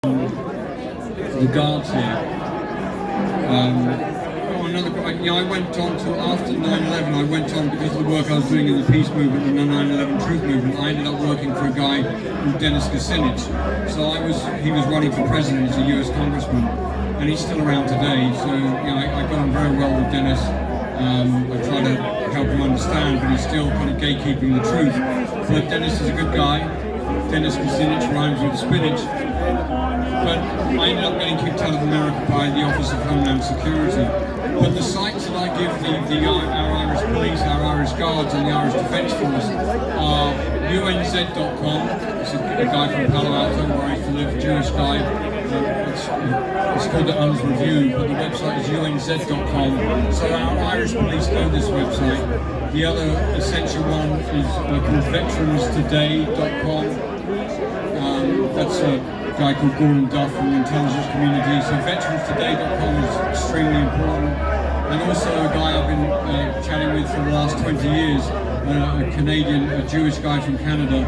the guards here. I went on to, after 9/11, I went on, because of the work I was doing in the peace movement and the 9/11 truth movement, I ended up working for a guy called Dennis Kucinich. So he was running for president as a US congressman, and he's still around today. So I got on very well with Dennis. I try to help him understand, but he's still kind of gatekeeping the truth. But Dennis is a good guy. Dennis Kucinich rhymes with spinach. But I ended up getting kicked out of America by the Office of Homeland Security. But the sites that I give our Irish police, our Irish guards and the Irish Defence Force are unz.com. It's a guy from Palo Alto where I used to live, a Jewish guy. It's called the UN's Review, but the website is unz.com. So our Irish police know this website. The other essential one is called veteranstoday.com. That's a guy called Gordon Duff from the intelligence community. So veteranstoday.com is extremely important. And also a guy I've been chatting with for the last 20 years, a Canadian, a Jewish guy from Canada.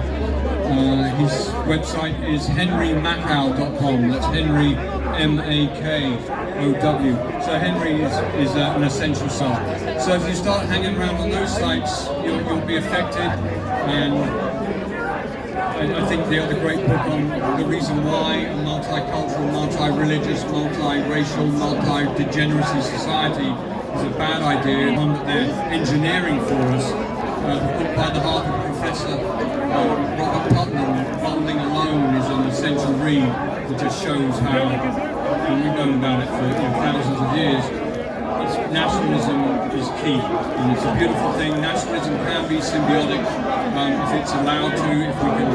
His website is henrymakow.com. That's Henry, M-A-K-O-W. So Henry is an essential site. So if you start hanging around on those sites, you'll be affected. And I think the other great book on the reason why a multicultural, multi-religious, multi-racial, multi-degeneracy society is a bad idea, one that they're engineering for us, put by the Harvard professor Robert Putnam. Bonding Alone is an essential read that just shows how, and we've known about it for thousands of years, nationalism is key, and it's a beautiful thing. Nationalism can be symbiotic if it's allowed to, if we can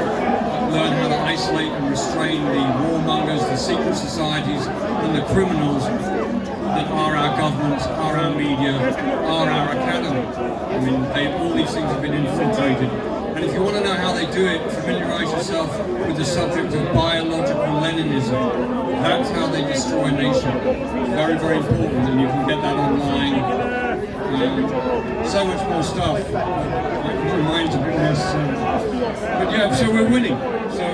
learn how to isolate and restrain the warmongers, the secret societies, and the criminals that are our governments, are our media, are our academy. I mean, all these things have been infiltrated. And if you want to know how they do it, familiarize yourself with the subject of biological Leninism. That's how they destroy a nation. It's very, very important, and you can get that online. So much more stuff. My mind's a bit less. But yeah, so we're winning. So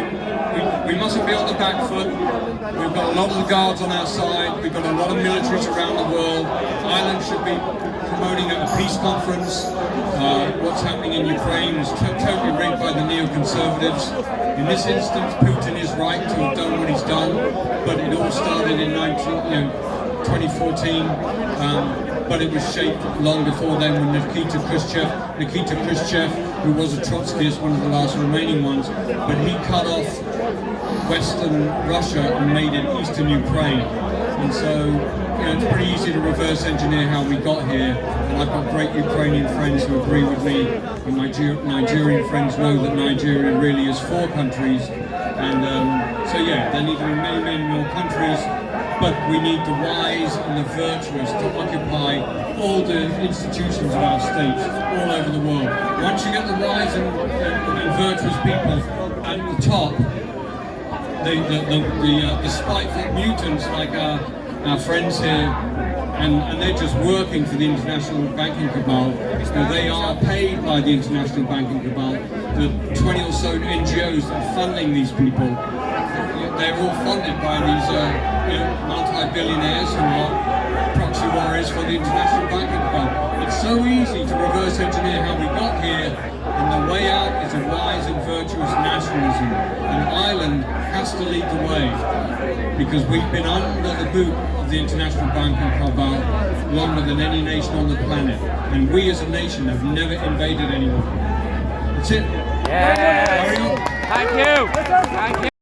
we mustn't be on the back foot. We've got a lot of the guards on our side. We've got a lot of militaries around the world. Ireland should be promoting a peace conference. What's happening in Ukraine is totally rigged by the neoconservatives. In this instance, Putin is right to have done what he's done, but it all started in 2014. But it was shaped long before then when Nikita Khrushchev, who was a Trotskyist, one of the last remaining ones, but he cut off Western Russia and made it Eastern Ukraine. And so it's pretty easy to reverse engineer how we got here. And I've got great Ukrainian friends who agree with me, and my Nigerian friends know that Nigeria really is 4 countries. And so yeah, there need to be many, many more countries. But we need the wise and the virtuous to occupy all the institutions of our states all over the world. Once you get the wise and virtuous people at the top, the spiteful mutants like our friends here, and they're just working for the international banking cabal. So they are paid by the international banking cabal. The 20 or so NGOs that are funding these people, they're all funded by these multi-billionaires who are proxy warriors for the international banking cabal. It's so easy to reverse engineer how we got here, and the way out is a wise and virtuous nationalism. And Ireland has to lead the way, because we've been under the boot of the international banking cabal longer than any nation on the planet, and we as a nation have never invaded anyone. That's it. Yes. Thank you. Thank you.